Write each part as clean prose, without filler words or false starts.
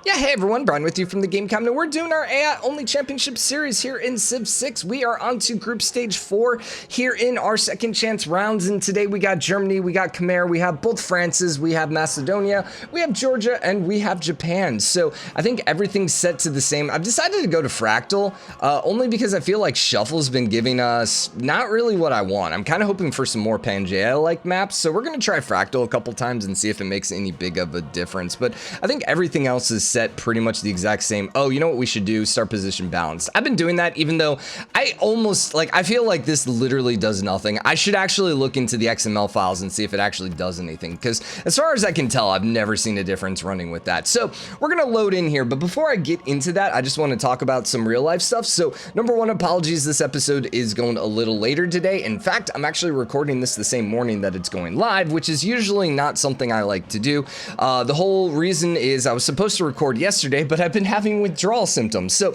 Yeah, hey everyone, Brian with you from the Game Cabinet. We're doing our AI only championship series here in Civ 6. We are on to group stage 4 here in our second chance rounds, and today we got Germany, we got Khmer, we have both Frances, we have Macedonia, we have Georgia, and we have Japan. So I think everything's set to the same. I've decided to go to Fractal, only because I feel like Shuffle's been giving us not really what I want. I'm kind of hoping for some more Pangea-like maps, so we're going to try Fractal a couple times and see if it makes any big of a difference. But I think everything else is set pretty much the exact same. Oh, you know what we should do? Start position balanced. I've been doing that even though I feel like this literally does nothing. I should actually look into the XML files and see if it actually does anything, because as far as I can tell, I've never seen a difference running with that. So we're gonna load in here, but before I get into that, I just want to talk about some real life stuff. So number one, apologies, this episode is going a little later today. In fact, I'm actually recording this the same morning that it's going live, which is usually not something I like to do. The whole reason is I was supposed to record yesterday, but I've been having withdrawal symptoms. So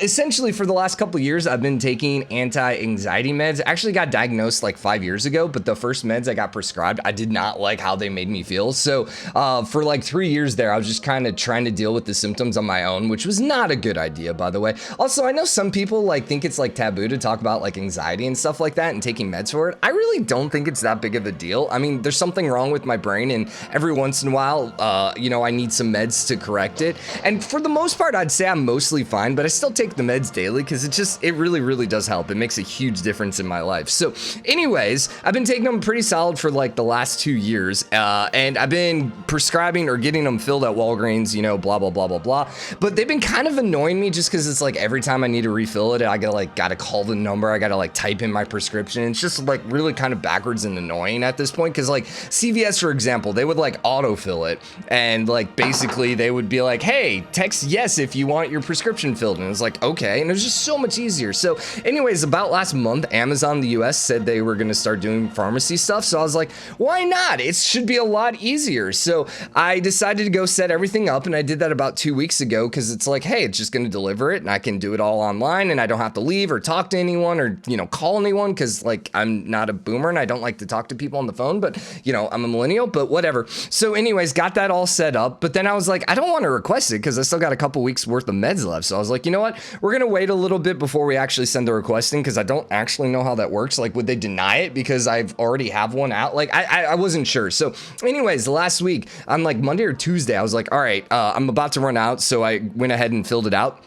essentially for the last couple of years, I've been taking anti-anxiety meds. I actually got diagnosed like 5 years ago, but the first meds I got prescribed, I did not like how they made me feel. So for like 3 years there, I was just kind of trying to deal with the symptoms on my own, which was not a good idea, by the way. Also, I know some people like think it's like taboo to talk about like anxiety and stuff like that and taking meds for it. I really don't think it's that big of a deal. I mean, there's something wrong with my brain, and every once in a while, I need some meds to correct it. And for the most part, I'd say I'm mostly fine, but I still take the meds daily because it really, really does help. It makes a huge difference in my life. So anyways, I've been taking them pretty solid for like the last 2 years, and I've been prescribing or getting them filled at Walgreens, blah, blah, blah, blah, blah. But they've been kind of annoying me just because it's like every time I need to refill it, I gotta call the number. I gotta like type in my prescription. It's just like really kind of backwards and annoying at this point. Cause like CVS, for example, they would like autofill it, and like basically they would be like, hey, text yes if you want your prescription filled. And it was like, okay. And it was just so much easier. So anyways, about last month, Amazon the US said they were going to start doing pharmacy stuff. So I was like, why not? It should be a lot easier. So I decided to go set everything up, and I did that about 2 weeks ago because it's like, hey, it's just going to deliver it and I can do it all online, and I don't have to leave or talk to anyone or, call anyone, because like I'm not a boomer and I don't like to talk to people on the phone, but I'm a millennial, but whatever. So anyways, got that all set up. But then I was like, I don't want to request it because I still got a couple weeks worth of meds left. So I was like, you know what? We're going to wait a little bit before we actually send the request in, because I don't actually know how that works. Like, would they deny it because I've already have one out? Like, I wasn't sure. So anyways, last week on like Monday or Tuesday, I was like, all right, I'm about to run out. So I went ahead and filled it out.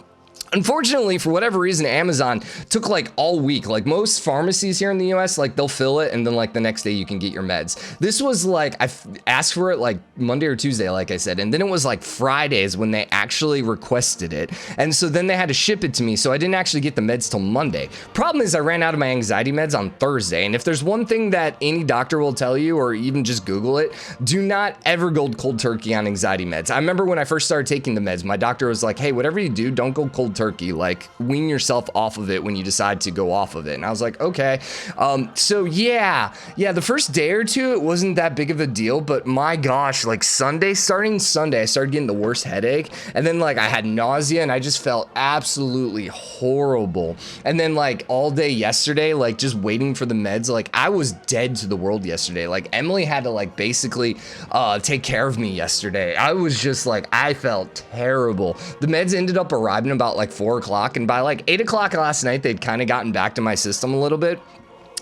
Unfortunately, for whatever reason, Amazon took like all week. Like most pharmacies here in the US, like they'll fill it and then like the next day you can get your meds. This was like, I asked for it like Monday or Tuesday, like I said, and then it was like Fridays when they actually requested it. And so then they had to ship it to me. So I didn't actually get the meds till Monday. Problem is I ran out of my anxiety meds on Thursday. And if there's one thing that any doctor will tell you, or even just Google it, do not ever go cold turkey on anxiety meds. I remember when I first started taking the meds, my doctor was like, hey, whatever you do, don't go cold turkey, like wean yourself off of it when you decide to go off of it. And I was like, okay. So yeah, the first day or two, it wasn't that big of a deal, but my gosh, like starting Sunday, I started getting the worst headache. And then like I had nausea and I just felt absolutely horrible. And then like all day yesterday, like just waiting for the meds, like I was dead to the world yesterday. Like Emily had to like basically take care of me yesterday. I was just like, I felt terrible. The meds ended up arriving about like 4 o'clock, and by like 8 o'clock last night, they'd kind of gotten back to my system a little bit.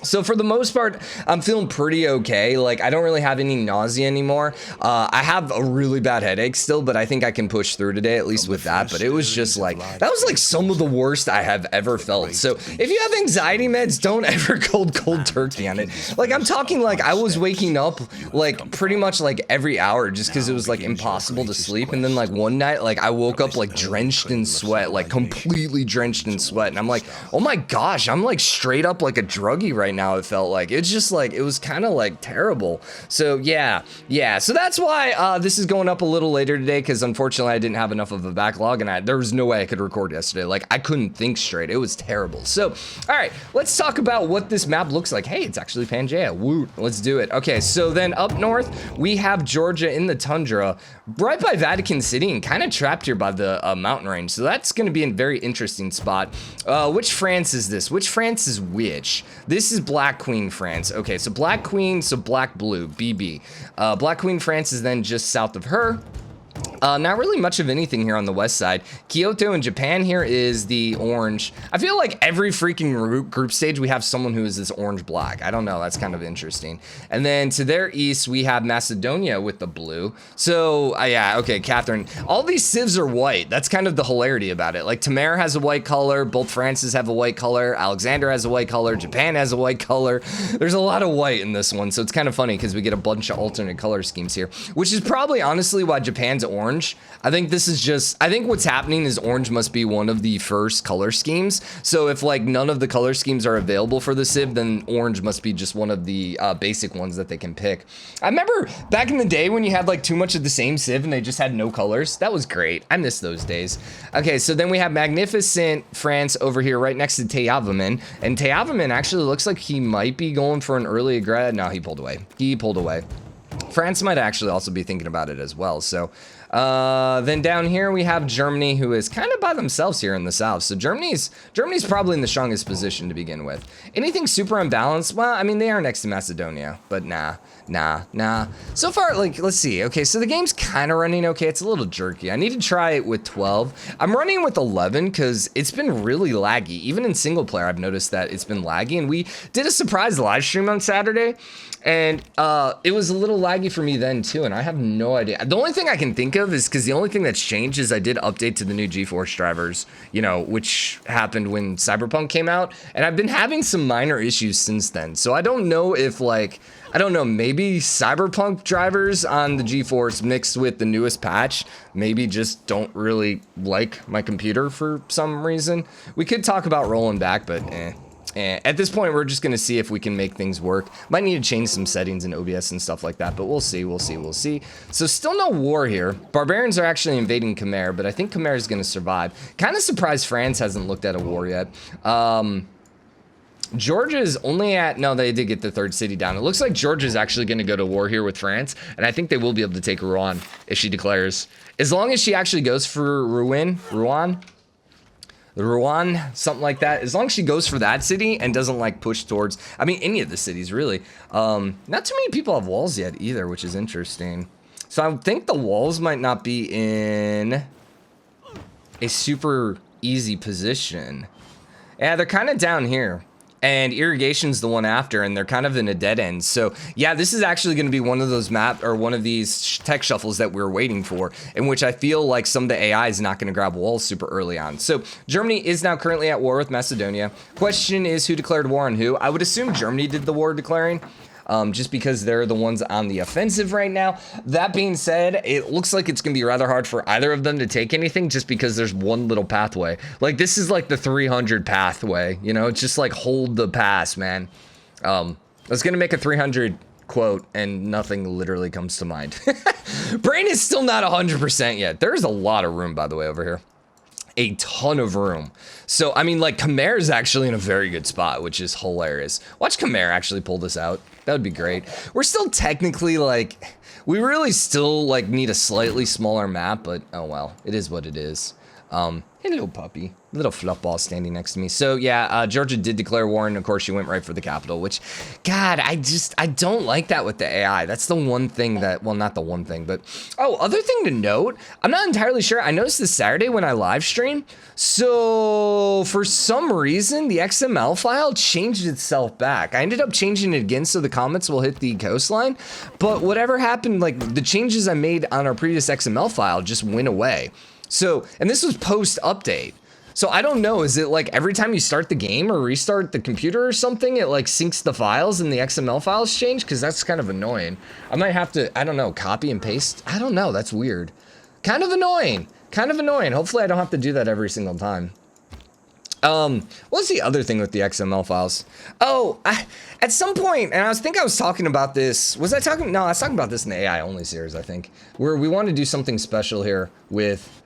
So for the most part, I'm feeling pretty okay. Like I don't really have any nausea anymore. I have a really bad headache still, but I think I can push through today, at least with that. But it was just like, that was like some of the worst I have ever felt. So if you have anxiety meds, don't ever cold turkey on it. Like I'm talking like I was waking up like pretty much like every hour just because it was like impossible to sleep. And then like one night, like I woke up like drenched in sweat, like completely drenched in sweat. And I'm like, oh my gosh, I'm like straight up like a druggie right now. It felt like it's just like it was kind of like terrible. So yeah, so that's why this is going up a little later today, because unfortunately I didn't have enough of a backlog, and there was no way I could record yesterday. Like I couldn't think straight. It was terrible. So all right, let's talk about what this map looks like. Hey, it's actually Pangea. Woot, let's do it. Okay, so then up north we have Georgia in the tundra, right by Vatican City, and kind of trapped here by the mountain range. So that's going to be a very interesting spot. Which France is this? Which France is which? This is Black Queen France. Okay, so Black Queen, so Black Blue, BB. Black Queen France is then just south of her. Not really much of anything here on the west side. Kyoto and Japan here is the orange. I feel like every freaking group stage we have someone who is this orange-black. I don't know, that's kind of interesting. And then to their east, we have Macedonia with the blue. So, yeah, okay, Catherine. All these civs are white. That's kind of the hilarity about it. Like, Tamer has a white color, both Frances have a white color, Alexander has a white color, Japan has a white color. There's a lot of white in this one, so it's kind of funny because we get a bunch of alternate color schemes here, which is probably, honestly, why Japan's orange. I think this is just, I think what's happening is orange must be one of the first color schemes. So if like none of the color schemes are available for the civ, then orange must be just one of the basic ones that they can pick. I remember back in the day when you had like too much of the same civ and they just had no colors. That was great. I miss those days. Okay, so then we have magnificent France over here right next to Jayavarman. And Jayavarman actually looks like he might be going for an early aggressive. No, he pulled away. He pulled away. France might actually also be thinking about it as well. So then down here we have Germany, who is kind of by themselves here in the south. So Germany's probably in the strongest position to begin with. Anything super unbalanced? Well, I mean, they are next to Macedonia, but nah. So far, like, let's see. Okay, so the game's kind of running okay. It's a little jerky. I need to try it with 12. I'm running with 11 because it's been really laggy. Even in single player, I've noticed that it's been laggy. And we did a surprise live stream on Saturday, and it was a little laggy for me then too, and I have no idea. The only thing I can think of is because the only thing that's changed is I did update to the new GeForce drivers, you know, which happened when Cyberpunk came out, and I've been having some minor issues since then. So I don't know if, like, I don't know, maybe Cyberpunk drivers on the GeForce mixed with the newest patch maybe just don't really like my computer for some reason. We could talk about rolling back, but at this point, we're just going to see if we can make things work. Might need to change some settings in OBS and stuff like that, but we'll see. So still no war here. Barbarians are actually invading Khmer, but I think Khmer is going to survive. Kind of surprised France hasn't looked at a war yet. Georgia's only at, no, they did get the third city down. It looks like Georgia's actually going to go to war here with France, and I think they will be able to take Rouen if she declares. As long as she actually goes for Rouen, something like that. As long as she goes for that city and doesn't like push towards, I mean, any of the cities really. Not too many people have walls yet either, which is interesting. So I think the walls might not be in a super easy position. Yeah, they're kind of down here. And irrigation's the one after, and they're kind of in a dead end. So yeah, this is actually going to be one of those one of these tech shuffles that we're waiting for, in which I feel like some of the AI is not going to grab walls super early on. So Germany is now currently at war with Macedonia. Question is, who declared war on who? I would assume Germany did the war declaring. Just because they're the ones on the offensive right now. That being said, it looks like it's going to be rather hard for either of them to take anything just because there's one little pathway. Like, this is like the 300 pathway, you know? It's just like, hold the pass, man. I was going to make a 300 quote and nothing literally comes to mind. Brain is still not 100% yet. There's a lot of room, by the way, over here. A ton of room. So, I mean, like, Khmer is actually in a very good spot, which is hilarious. Watch Khmer actually pull this out. That would be great. We're still technically, like, we really still, like, need a slightly smaller map, but oh well, it is what it is. Hello, puppy. Little fluff ball standing next to me. So yeah, Georgia did declare war, and of course she went right for the capital, which, God, I don't like that with the AI. That's the one thing that, well, not the one thing, but, oh, other thing to note, I'm not entirely sure. I noticed this Saturday when I live stream, so for some reason, the XML file changed itself back. I ended up changing it again so the comments will hit the coastline, but whatever happened, like, the changes I made on our previous XML file just went away. So, and this was post-update. So I don't know, is it like every time you start the game or restart the computer or something, it like syncs the files and the XML files change? Because that's kind of annoying. I might have to, I don't know, copy and paste. I don't know, that's weird. Kind of annoying. Hopefully I don't have to do that every single time. What's the other thing with the XML files? Oh, at some point, and I was talking about this. No, I was talking about this in the AI only series, I think, where we want to do something special here with,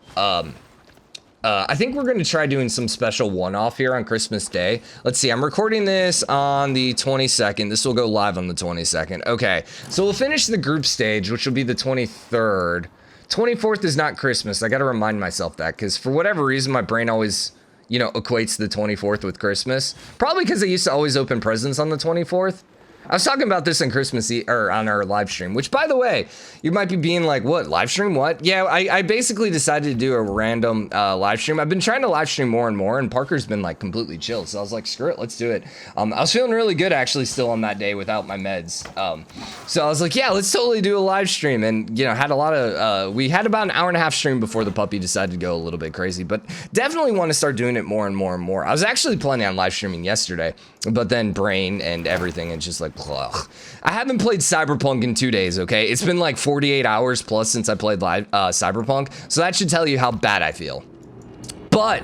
I think we're going to try doing some special one-off here on Christmas Day. Let's see, I'm recording this on the 22nd. This will go live on the 22nd. Okay, so we'll finish the group stage, which will be the 23rd. 24th is not Christmas. I got to remind myself that, because for whatever reason, my brain always, you know, equates the 24th with Christmas. Probably because I used to always open presents on the 24th. I was talking about this on Christmas Eve, or on our live stream, which, by the way, you might be being like, what, live stream, what? Yeah, I basically decided to do a random live stream. I've been trying to live stream more and more, and Parker's been like completely chill, so I was like, screw it, let's do it. I was feeling really good actually still on that day without my meds. So I was like, yeah, let's totally do a live stream, and you know, had a lot of, we had about an hour and a half stream before the puppy decided to go a little bit crazy, but definitely want to start doing it more and more and more. I was actually planning on live streaming yesterday, but then brain and everything, and just like, ugh. I haven't played Cyberpunk in 2 days, okay? It's been like 48 hours plus since I played live Cyberpunk, so that should tell you how bad I feel. But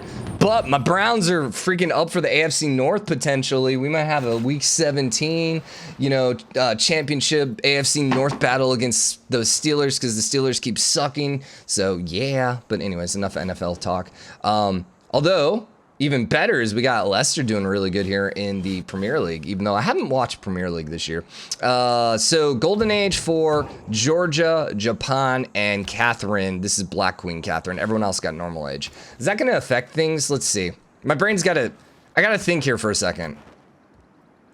my Browns are freaking up for the AFC North potentially. We might have a Week 17, you know, championship AFC North battle against those Steelers because the Steelers keep sucking. So yeah, but anyways, enough NFL talk. Although even better is we got Leicester doing really good here in the Premier League, even though I haven't watched Premier League this year. So Golden Age for Georgia, Japan, and Catherine. This is Black Queen Catherine. Everyone else got normal age. Is that going to affect things? Let's see. My brain's got to, I got to think here for a second.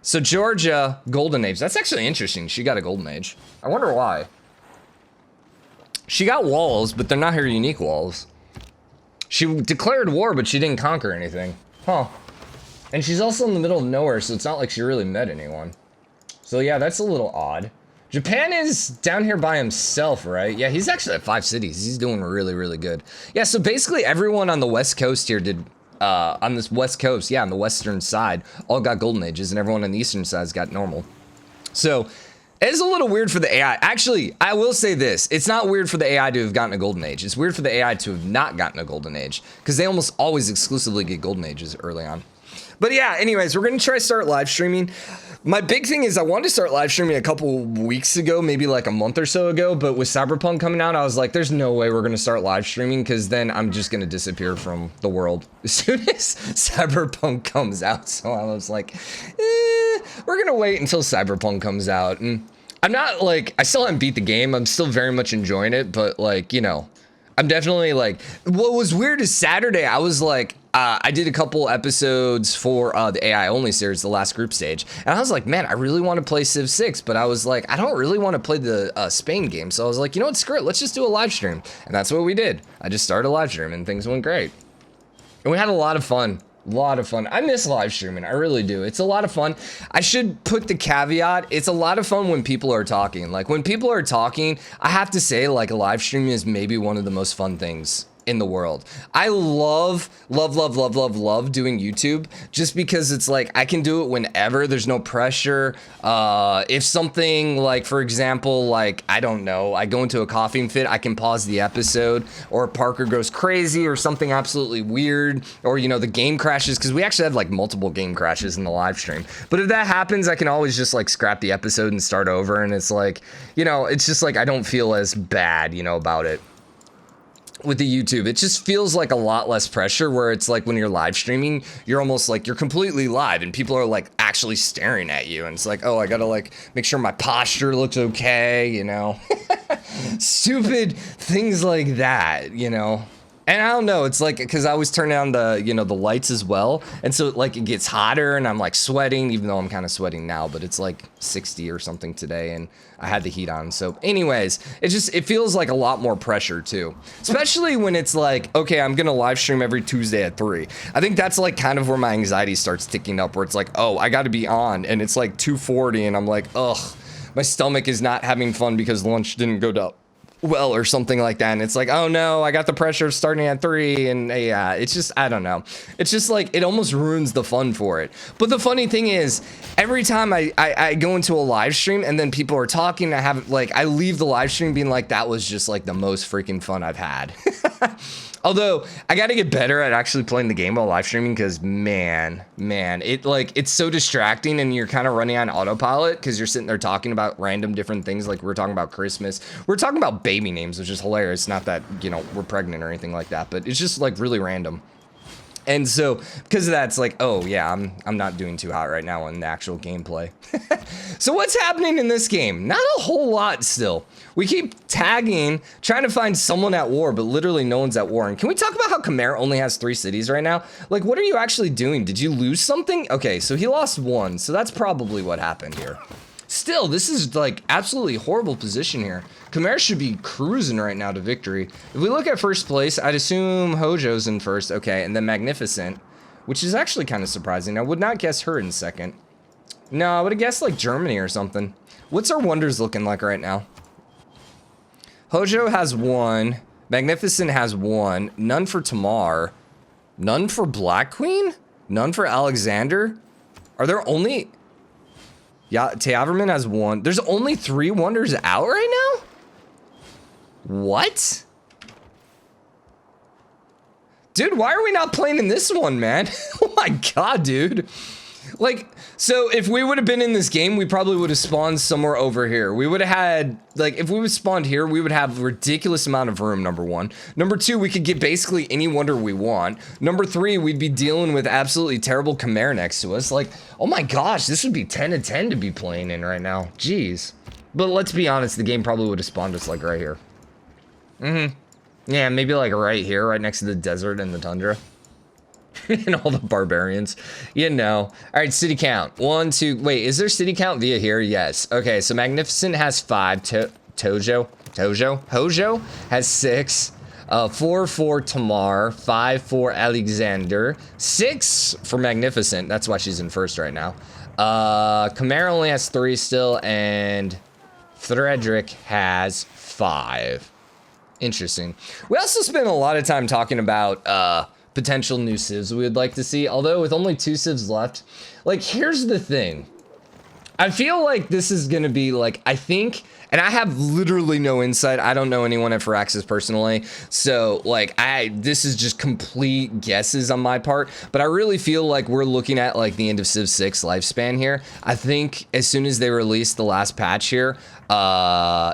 So Georgia, Golden Age. That's actually interesting. She got a Golden Age. I wonder why. She got walls, but they're not her unique walls. She declared war, but she didn't conquer anything. Huh. And she's also in the middle of nowhere, so it's not like she really met anyone. So yeah, that's a little odd. Japan is down here by himself, right? Yeah, he's actually at 5 cities. He's doing really, really good. Yeah, so basically everyone on the West Coast here did, on this West Coast, yeah, on the western side, all got Golden Ages, and everyone on the eastern side's got normal. So it's a little weird for the AI. Actually, I will say this. It's not weird for the AI to have gotten a Golden Age. It's weird for the AI to have not gotten a Golden Age, because they almost always exclusively get Golden Ages early on. But yeah, anyways, we're going to try to start live streaming. My big thing is I wanted to start live streaming a couple weeks ago, maybe like a month or so ago, but with Cyberpunk coming out, I was like, there's no way we're going to start live streaming, because then I'm just going to disappear from the world as soon as Cyberpunk comes out. So I was like, we're going to wait until Cyberpunk comes out. And I'm not like, I still haven't beat the game. I'm still very much enjoying it, but like, you know, I'm definitely like, what was weird is Saturday, I was like, I did a couple episodes for the AI only series, the last group stage, and I was like, man, I really want to play Civ 6, but I was like, I don't really want to play the Spain game, so I was like, you know what, screw it, let's just do a live stream, and that's what we did. I just started a live stream, and things went great, and we had a lot of fun. I miss live streaming. I really do. It's a lot of fun. I should put the caveat. It's a lot of fun when people are talking. Like when people are talking, I have to say like a live stream is maybe one of the most fun things in the world. I love doing YouTube just because it's like I can do it whenever. There's no pressure. If something like, for example, like, I don't know, I go into a coughing fit, I can pause the episode, or Parker goes crazy or something absolutely weird, or, you know, the game crashes, because we actually had like multiple game crashes in the live stream. But if that happens, I can always just like scrap the episode and start over, and it's like, you know, it's just like I don't feel as bad, you know, about it. With the YouTube, it just feels like a lot less pressure, where it's like when you're live streaming, you're almost like you're completely live and people are like actually staring at you, and it's like, oh, I gotta like make sure my posture looks okay, you know. Stupid things like that, you know. And I don't know, it's like, because I always turn down the, you know, the lights as well, and so like it gets hotter and I'm like sweating, even though I'm kind of sweating now, but it's like 60 or something today and I had the heat on. So anyways, it feels like a lot more pressure too, especially when it's like, okay, I'm gonna live stream every Tuesday at 3. I think that's like kind of where my anxiety starts ticking up, where it's like, oh, I gotta be on, and it's like 2:40 and I'm like, ugh, my stomach is not having fun because lunch didn't go down well or something like that, and it's like, oh no, I got the pressure of starting at 3, and yeah, it's just, I don't know, it's just like it almost ruins the fun for it. But the funny thing is, every time I go into a live stream and then people are talking, I leave the live stream being like, that was just like the most freaking fun I've had. Although I got to get better at actually playing the game while live streaming, because man, it's so distracting, and you're kind of running on autopilot because you're sitting there talking about random different things. Like we're talking about Christmas, we're talking about baby names, which is hilarious. Not that, you know, we're pregnant or anything like that, but it's just like really random. And so because of that, it's like, oh yeah, I'm not doing too hot right now in the actual gameplay. So what's happening in this game? Not a whole lot still. We keep tagging, trying to find someone at war, but literally no one's at war. And can we talk about how Khmer only has 3 cities right now? Like, what are you actually doing? Did you lose something? Okay, so he lost 1, so that's probably what happened here. still, this is like absolutely horrible position here. Khmer should be cruising right now to victory. If we look at first place, I'd assume Hojo's in first. Okay, and then Magnificent, which is actually kind of surprising. I would not guess her in second. No, I would have guessed like Germany or something. What's our wonders looking like right now? Hojo has 1. Magnificent has 1. None for Tamar. None for Black Queen? None for Alexander? Are there only... Yeah, Jayavarman has 1. There's only 3 wonders out right now? What? Dude, why are we not playing in this one, man? Oh my god, dude. Like, so if we would have been in this game, we probably would have spawned somewhere over here. We would have had, like, if we would have spawned here, we would have a ridiculous amount of room, number 1. Number 2, we could get basically any wonder we want. Number 3, we'd be dealing with absolutely terrible Khmer next to us. Like, oh my gosh, this would be 10 to 10 to be playing in right now. Jeez. But let's be honest, the game probably would have spawned us, like, right here. Yeah, maybe, like, right here, right next to the desert and the tundra. And all the barbarians, you know. All right, city count. 1, 2. Wait, is there city count via here? Yes. Okay, so Magnificent has 5. Hojo has 6. 4 for Tamar. 5 for Alexander. 6 for Magnificent. That's why she's in first right now. Khmer only has 3 still, and Frederick has 5. Interesting. We also spent a lot of time talking about potential new civs we would like to see, although with only 2 civs left, like, here's the thing. I feel like this is gonna be like, I think, and I have literally no insight. I don't know anyone at Firaxis personally, so like this is just complete guesses on my part, but I really feel like we're looking at like the end of Civ 6 lifespan here. I think as soon as they release the last patch here,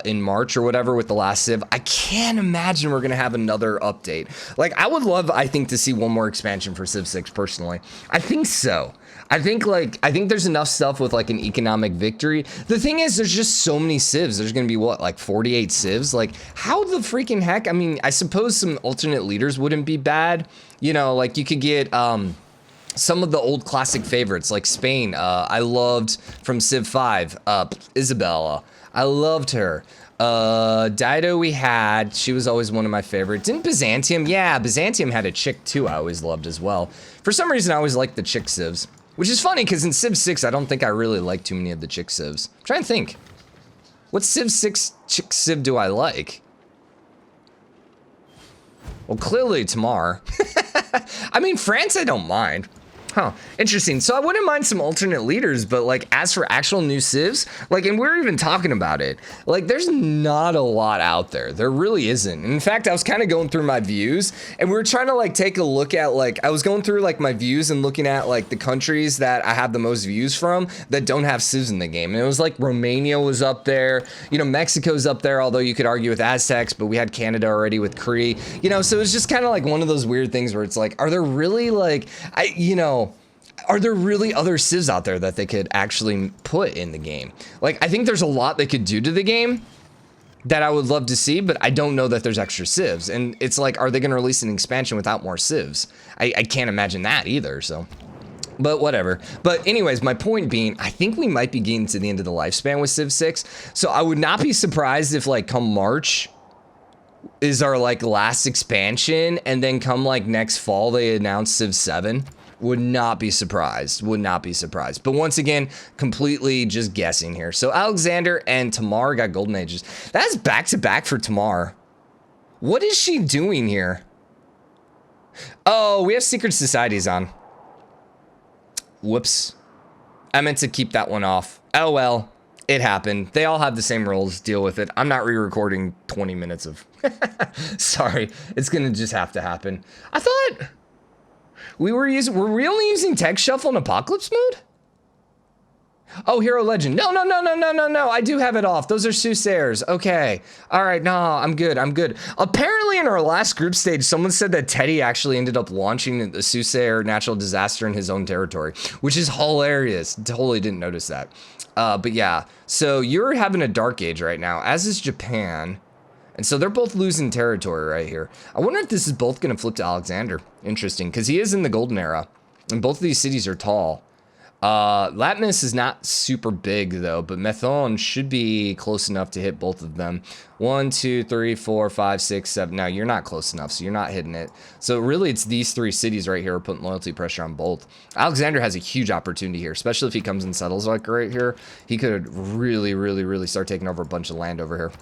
in March or whatever with the last Civ, I can't imagine we're gonna have another update. Like, I would love, I think, to see one more expansion for Civ 6 personally. I think so. I think there's enough stuff with like an economic victory. The thing is, there's just so many civs. There's gonna be what, like 48 civs? Like, how the freaking heck? I mean, I suppose some alternate leaders wouldn't be bad. You know, like you could get some of the old classic favorites, like Spain. I loved from Civ 5, Isabella. I loved her. Dido we had, she was always one of my favorites. Didn't Byzantium? Yeah, Byzantium had a chick too I always loved as well. For some reason, I always liked the chick civs. Which is funny, because in Civ 6, I don't think I really like too many of the chick civs. I'm trying to think. What Civ 6 chick civ do I like? Well, clearly Tamar. I mean, France I don't mind. Huh, interesting. So I wouldn't mind some alternate leaders, but like as for actual new civs, like, and we're even talking about it, like there's not a lot out there. There really isn't. In fact, I was kind of going through my views and we were trying to like take a look at like, I was going through like my views and looking at like the countries that I have the most views from that don't have civs in the game. And it was like Romania was up there, you know, Mexico's up there, although you could argue with Aztecs, but we had Canada already with Cree, you know, so it was just kind of like one of those weird things where it's like, are there really like, are there really other civs out there that they could actually put in the game? Like, I think there's a lot they could do to the game that I would love to see, but I don't know that there's extra civs. And it's like, are they going to release an expansion without more civs? I can't imagine that either, so. But whatever. But anyways, my point being, I think we might be getting to the end of the lifespan with Civ 6. So I would not be surprised if, like, come March is our, like, last expansion, and then come, like, next fall they announce Civ 7. Would not be surprised. Would not be surprised. But once again, completely just guessing here. So Alexander and Tamar got golden ages. That's back-to-back for Tamar. What is she doing here? Oh, we have secret societies on. Whoops. I meant to keep that one off. Oh well, it happened. They all have the same rules. Deal with it. I'm not re-recording 20 minutes of... Sorry. It's gonna just have to happen. I thought... were we only using tech shuffle in apocalypse mode? Oh, hero legend. No. I do have it off. Those are soothsayers. Okay. All right. No, I'm good. Apparently in our last group stage, someone said that Teddy actually ended up launching the soothsayer natural disaster in his own territory, which is hilarious. Totally didn't notice that. But yeah, so you're having a dark age right now, as is Japan. And so they're both losing territory right here. I wonder if this is both going to flip to Alexander. Interesting, because he is in the golden era. And both of these cities are tall. Latmus is not super big though, but Methone should be close enough to hit both of them. 1, 2, 3, 4, 5, 6, 7. No, you're not close enough, so you're not hitting it. So really, it's these 3 cities right here are putting loyalty pressure on both. Alexander has a huge opportunity here, especially if he comes and settles like right here. He could really start taking over a bunch of land over here.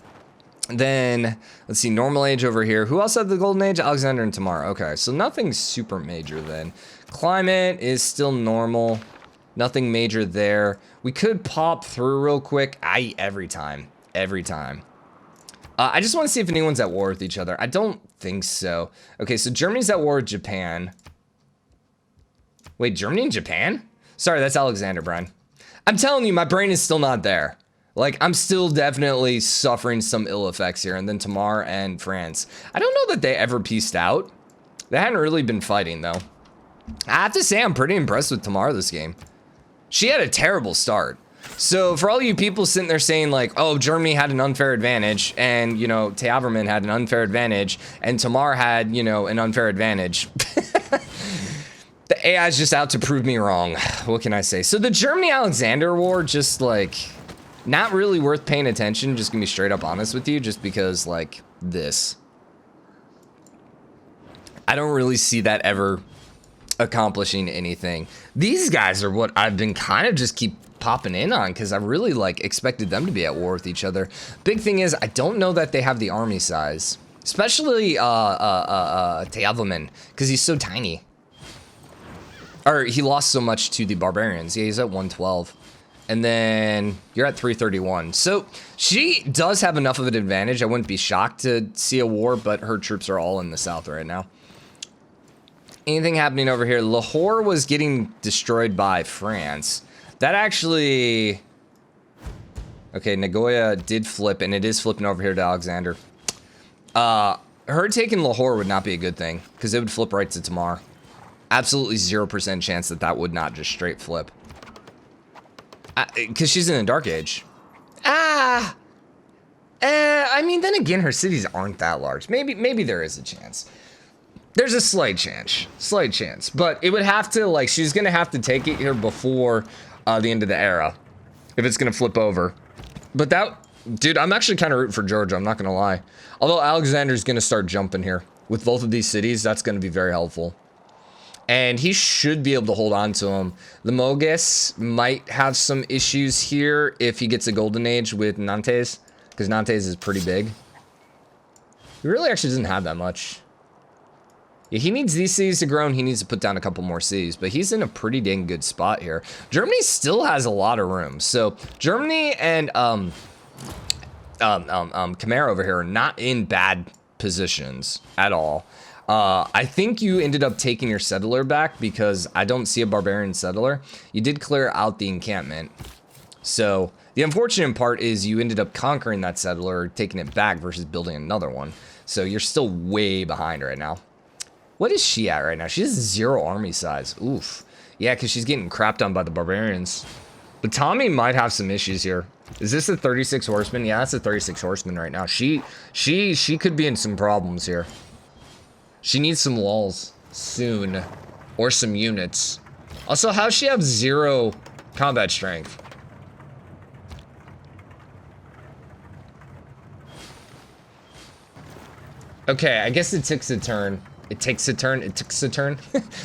Then, let's see, normal age over here. Who else had the golden age? Alexander and Tamar. Okay, so nothing super major then. Climate is still normal. Nothing major there. We could pop through real quick. Every time. I just want to see if anyone's at war with each other. I don't think so. Okay, so Germany's at war with Japan. Wait, Germany and Japan? Sorry, that's Alexander, Brian. I'm telling you, my brain is still not there. Like, I'm still definitely suffering some ill effects here. And then Tamar and France. I don't know that they ever pieced out. They hadn't really been fighting, though. I have to say, I'm pretty impressed with Tamar this game. She had a terrible start. So for all you people sitting there saying like, oh, Germany had an unfair advantage and, you know, Jayavarman had an unfair advantage and Tamar had, you know, an unfair advantage. The AI is just out to prove me wrong. What can I say? So the Germany-Alexander War, just like, not really worth paying attention. Just gonna be straight up honest with you, just because like this. I don't really see that ever accomplishing anything. These guys are what I've been kind of just keep popping in on because I really like expected them to be at war with each other. Big thing is I don't know that they have the army size, especially Jayavarman, because he's so tiny. Or he lost so much to the barbarians. Yeah, he's at 112. And then you're at 331. So she does have enough of an advantage. I wouldn't be shocked to see a war, but her troops are all in the south right now. Anything happening over here? Lahore was getting destroyed by France. That actually... Okay, Nagoya did flip, and it is flipping over here to Alexander. Her taking Lahore would not be a good thing, because it would flip right to Tamar. Absolutely 0% chance that that would not just straight flip. Because she's in the Dark Age. I mean, then again, her cities aren't that large. Maybe there is a chance. There's a slight chance, but it would have to, like, she's gonna have to take it here before the end of the era, if it's gonna flip over. But that, dude, I'm actually kind of rooting for Georgia, I'm not gonna lie. Although Alexander's gonna start jumping here. With both of these cities, that's gonna be very helpful. And he should be able to hold on to them. The Mogus might have some issues here if he gets a golden age with Nantes, because Nantes is pretty big. He really actually doesn't have that much. Yeah, he needs these cities to grow, and he needs to put down a couple more cities, but he's in a pretty dang good spot here. Germany still has a lot of room. So Germany and Khmer over here are not in bad positions at all. I think you ended up taking your settler back because I don't see a barbarian settler. You did clear out the encampment. So the unfortunate part is you ended up conquering that settler, taking it back versus building another one. So you're still way behind right now. What is she at right now? She has 0 army size. Oof. Yeah, because she's getting crapped on by the barbarians. But Tommy might have some issues here. Is this a 36 horseman? Yeah, that's a 36 horseman right now. She could be in some problems here. She needs some walls soon, or some units. Also, how does she have 0 combat strength? Okay, I guess it takes a turn. It takes a turn. It takes a turn.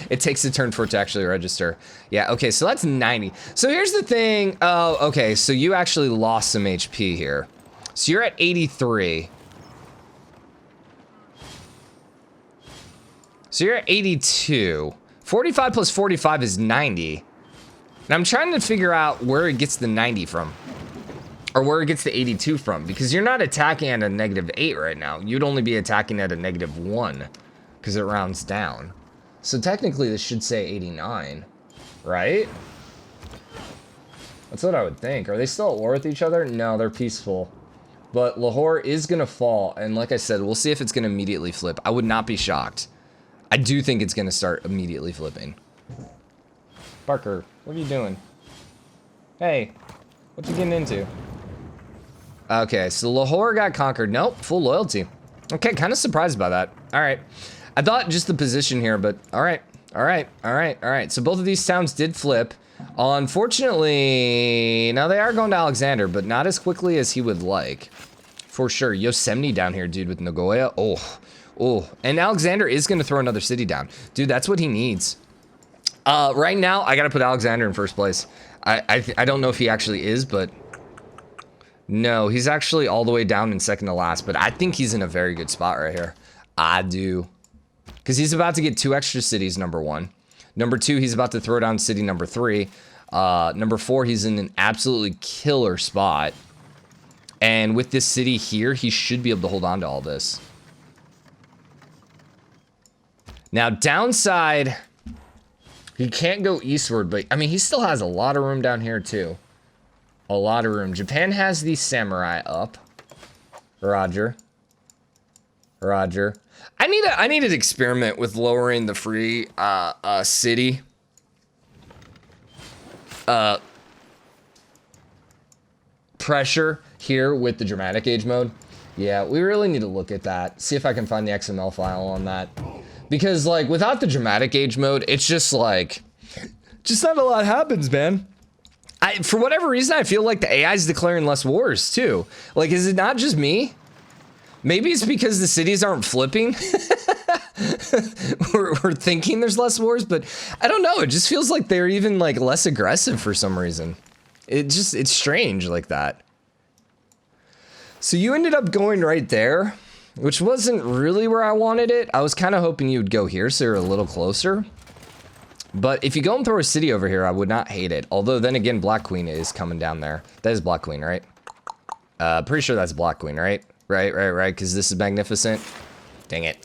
It takes a turn for it to actually register. Yeah, okay, so that's 90. So here's the thing. Oh, okay, so you actually lost some HP here. So you're at 83. So you're at 82. 45 plus 45 is 90. And I'm trying to figure out where it gets the 90 from. Or where it gets the 82 from. Because you're not attacking at a -8 right now. You'd only be attacking at a -1. Because it rounds down. So technically this should say 89. Right? That's what I would think. Are they still at war with each other? No, they're peaceful. But Lahore is going to fall. And like I said, we'll see if it's going to immediately flip. I would not be shocked. I do think it's going to start immediately flipping. Parker, what are you doing? Hey, what you getting into? Okay, so Lahore got conquered. Nope, full loyalty. Okay, kind of surprised by that. All right. I thought just the position here, but all right. So both of these towns did flip. Unfortunately, now they are going to Alexander, but not as quickly as he would like. For sure. Yosemite down here, dude, with Nagoya. Oh. And Alexander is going to throw another city down. Dude, that's what he needs. Right now, I got to put Alexander in first place. I don't know if he actually is, but... No, he's actually all the way down in second to last, but I think he's in a very good spot right here. I do. Because he's about to get 2 extra cities, number 1. Number 2, he's about to throw down city number 3. Number 4, he's in an absolutely killer spot. And with this city here, he should be able to hold on to all this. Now, downside, he can't go eastward, but, I mean, he still has a lot of room down here, too. A lot of room. Japan has the samurai up. Roger. I need an experiment with lowering the free city pressure here with the dramatic age mode. Yeah, we really need to look at that. See if I can find the XML file on that. Because, like, without the dramatic age mode, it's just like, just not a lot happens, man. For whatever reason, I feel like the AI is declaring less wars, too. Like, is it not just me? Maybe it's because the cities aren't flipping. we're thinking there's less wars, but I don't know. It just feels like they're even, like, less aggressive for some reason. It's strange like that. So you ended up going right there, which wasn't really where I wanted it. I was kind of hoping you would go here, so you're a little closer. But if you go and throw a city over here, I would not hate it. Although, then again, Black Queen is coming down there. That is Black Queen, right? Pretty sure that's Black Queen, right? Right, because this is magnificent. Dang it.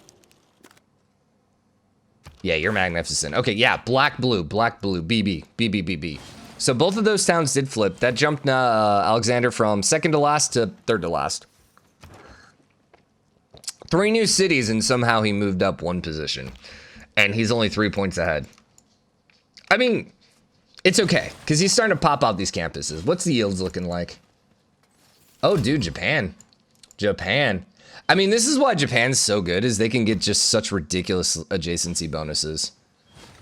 Yeah, you're magnificent. Okay, yeah, Black, Blue, BB. So both of those towns did flip. That jumped Alexander from second to last to third to last. 3 new cities, and somehow he moved up 1 position. And he's only 3 points ahead. I mean, it's okay, because he's starting to pop out these campuses. What's the yields looking like? Oh, dude, Japan. I mean, this is why Japan's so good, is they can get just such ridiculous adjacency bonuses.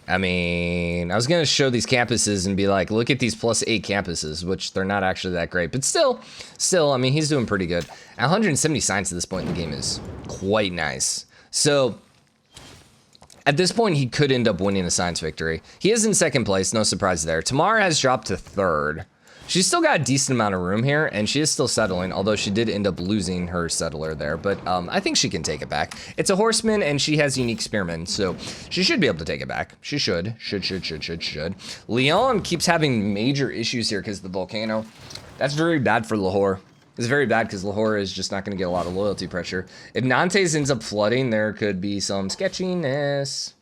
I mean, I was going to show these campuses and be like, look at these +8 campuses, which they're not actually that great. But still, I mean, he's doing pretty good. 170 science at this point in the game is quite nice. So... at this point, he could end up winning a science victory. He is in second place, no surprise there. Tamar has dropped to third. She's still got a decent amount of room here, and she is still settling, although she did end up losing her settler there. But I think she can take it back. It's a horseman, and she has unique spearmen, so she should be able to take it back. She should. Leon keeps having major issues here because of the volcano. That's very bad for Lahore. It's very bad because Lahore is just not going to get a lot of loyalty pressure. If Nantes ends up flooding, there could be some sketchiness.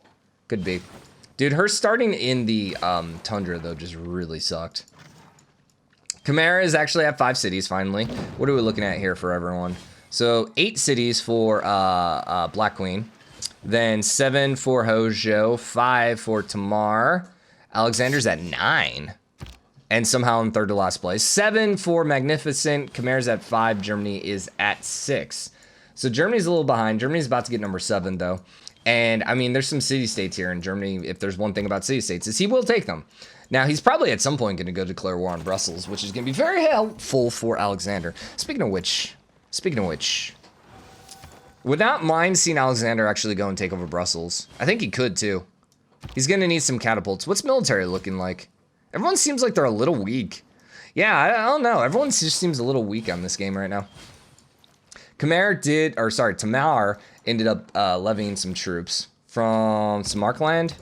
Could be. Dude, her starting in the tundra, though, just really sucked. Khmer is actually at 5 cities, finally. What are we looking at here for everyone? So, 8 cities for Black Queen. Then 7 for Hojo. 5 for Tamar. Alexander's at 9. And somehow in third to last place. 7 for Magnificent. Khmer's at 5. Germany is at 6. So Germany's a little behind. Germany's about to get number 7, though. And, I mean, there's some city-states here in Germany. If there's one thing about city-states, is he will take them. Now, he's probably at some point going to go declare war on Brussels, which is going to be very helpful for Alexander. Speaking of which, would not mind seeing Alexander actually go and take over Brussels. I think he could, too. He's going to need some catapults. What's military looking like? Everyone seems like they're a little weak. Yeah, I don't know. Everyone just seems a little weak on this game right now. Tamar ended up levying some troops from Samarkand,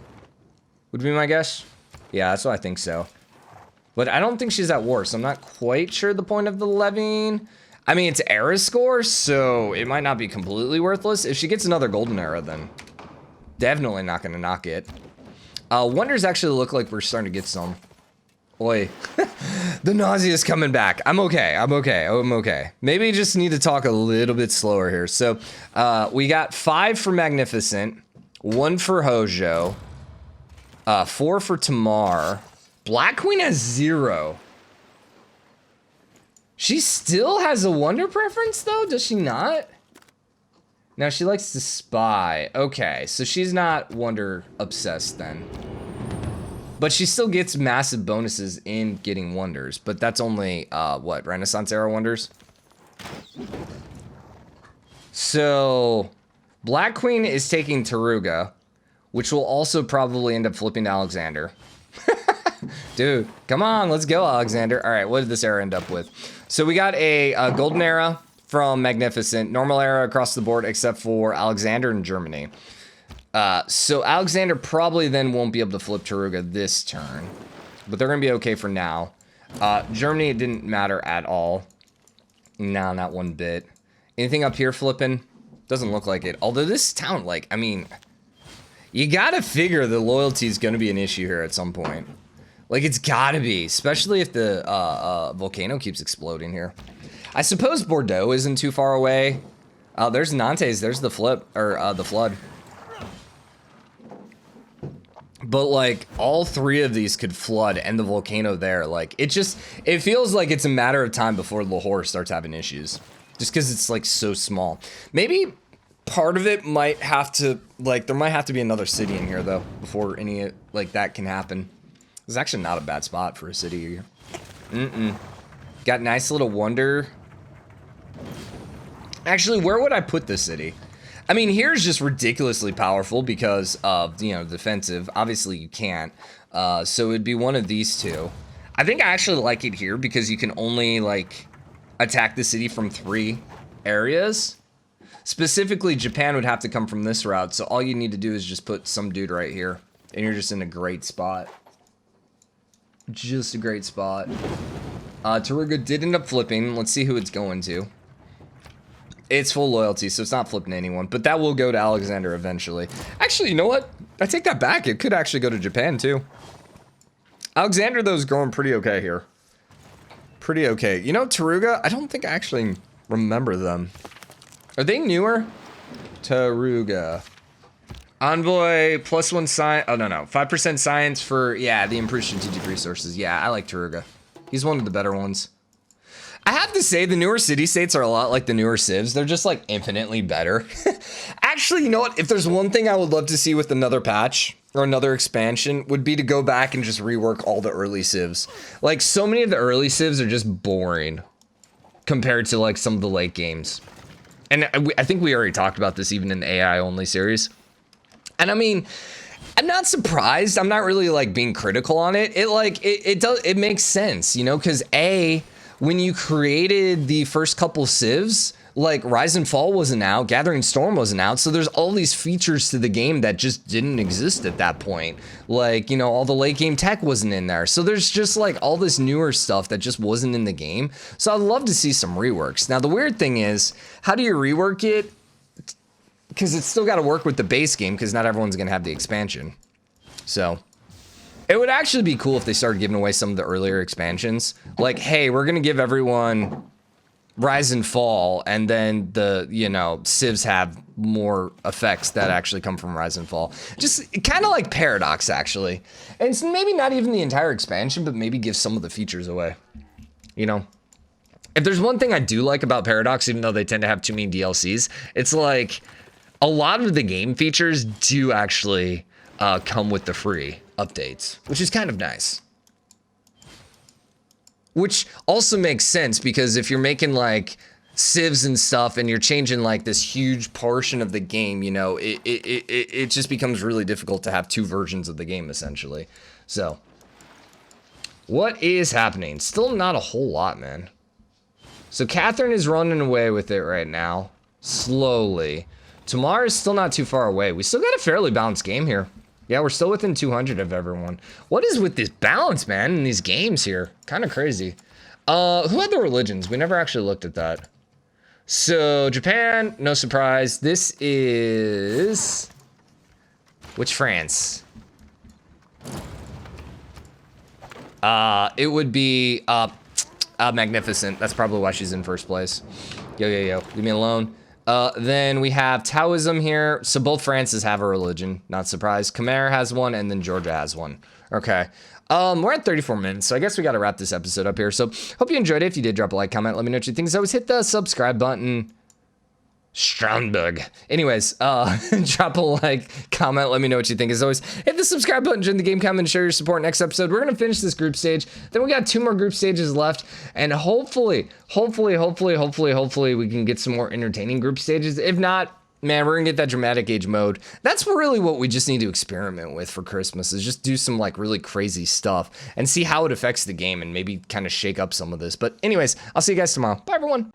would be my guess. Yeah, that's what I think so. But I don't think she's at war, so I'm not quite sure the point of the levying. I mean, it's era score, so it might not be completely worthless. If she gets another golden era, then definitely not going to knock it. Wonders actually look like we're starting to get some. Oi. The nausea is coming back. I'm okay. Maybe just need to talk a little bit slower here. So, we got 5 for Magnificent, 1 for Hojo, 4 for Tamar. Black Queen has 0. She still has a wonder preference, though, does she not? Now, she likes to spy. Okay, so she's not wonder obsessed then. But she still gets massive bonuses in getting wonders. But that's only, what, Renaissance era wonders? So, Black Queen is taking Taruga, which will also probably end up flipping to Alexander. Dude, come on, let's go, Alexander. All right, what did this era end up with? So we got a golden era from Magnificent, normal era across the board except for Alexander and Germany. So Alexander probably then won't be able to flip Taruga this turn, but they're gonna be okay for now. Germany, it didn't matter at all. No, not one bit. Anything up here flipping? Doesn't look like it. Although this town, like, I mean, you gotta figure the loyalty is gonna be an issue here at some point. Like, it's gotta be, especially if the volcano keeps exploding here. I suppose Bordeaux isn't too far away. There's Nantes, there's the flip, or the flood. But, like, all three of these could flood and the volcano there. Like, it feels like it's a matter of time before Lahore starts having issues. Just because it's, like, so small. Maybe part of it might have to, like, there might have to be another city in here, though, before any, like, that can happen. It's actually not a bad spot for a city here. Got nice little wonder. Actually, where would I put this city? I mean, here's just ridiculously powerful because of, you know, defensive. Obviously, you can't. So it'd be one of these two. I think I actually like it here because you can only, like, attack the city from 3 areas. Specifically, Japan would have to come from this route. So all you need to do is just put some dude right here. And you're just in a great spot. Just a great spot. Taruga did end up flipping. Let's see who it's going to. It's full loyalty, so it's not flipping to anyone. But that will go to Alexander eventually. Actually, you know what? I take that back. It could actually go to Japan, too. Alexander, though, is going pretty okay here. Pretty okay. You know, Taruga, I don't think I actually remember them. Are they newer? Taruga. Envoy, +1 science. Oh, no. 5% science for, yeah, the improved strategic resources. Yeah, I like Taruga. He's one of the better ones. I have to say, the newer city-states are a lot like the newer civs. They're just, like, infinitely better. Actually, you know what? If there's one thing I would love to see with another patch or another expansion, would be to go back and just rework all the early civs. Like, so many of the early civs are just boring compared to, like, some of the late games. And I think we already talked about this even in the AI-only series. And I mean, I'm not surprised. I'm not really like being critical on it. It makes sense, you know, because when you created the first couple civs, like Rise and Fall wasn't out, Gathering Storm wasn't out, so there's all these features to the game that just didn't exist at that point. Like, you know, all the late game tech wasn't in there. So there's just like all this newer stuff that just wasn't in the game. So I'd love to see some reworks. Now the weird thing is, how do you rework it? Because it's still got to work with the base game, because not everyone's going to have the expansion. So it would actually be cool if they started giving away some of the earlier expansions. Like, hey, we're going to give everyone Rise and Fall, and then the, you know, civs have more effects that actually come from Rise and Fall. Just kind of like Paradox, actually. And it's maybe not even the entire expansion, but maybe give some of the features away. You know? If there's one thing I do like about Paradox, even though they tend to have too many DLCs, it's like a lot of the game features do actually come with the free updates, which is kind of nice. Which also makes sense, because if you're making like civs and stuff and you're changing like this huge portion of the game, you know, it just becomes really difficult to have 2 versions of the game essentially. So what is happening? Still not a whole lot, man. So Catherine is running away with it right now, slowly. Tamar is still not too far away. We still got a fairly balanced game here. Yeah, we're still within 200 of everyone. What is with this balance, man, in these games here? Kind of crazy. Who had the religions? We never actually looked at that. So, Japan, no surprise. This is... which France? It would be, Magnificent. That's probably why she's in first place. Yo. Leave me alone. Then we have Taoism here. So both Frances have a religion, not surprised. Khmer has one, and then Georgia has one. Okay. We're at 34 minutes, so I guess we got to wrap this episode up here. So hope you enjoyed it. If you did, drop a like, comment, let me know what you think. As always, hit the subscribe button. Strandberg. Anyways, drop a like, comment, let me know what you think. As always, hit the subscribe button, join the game comment, and show your support. Next episode, we're gonna finish this group stage. Then we got 2 more group stages left, and hopefully, we can get some more entertaining group stages. If not, man, we're gonna get that dramatic age mode. That's really what we just need to experiment with for Christmas, is just do some like really crazy stuff and see how it affects the game and maybe kind of shake up some of this. But anyways, I'll see you guys tomorrow. Bye, everyone.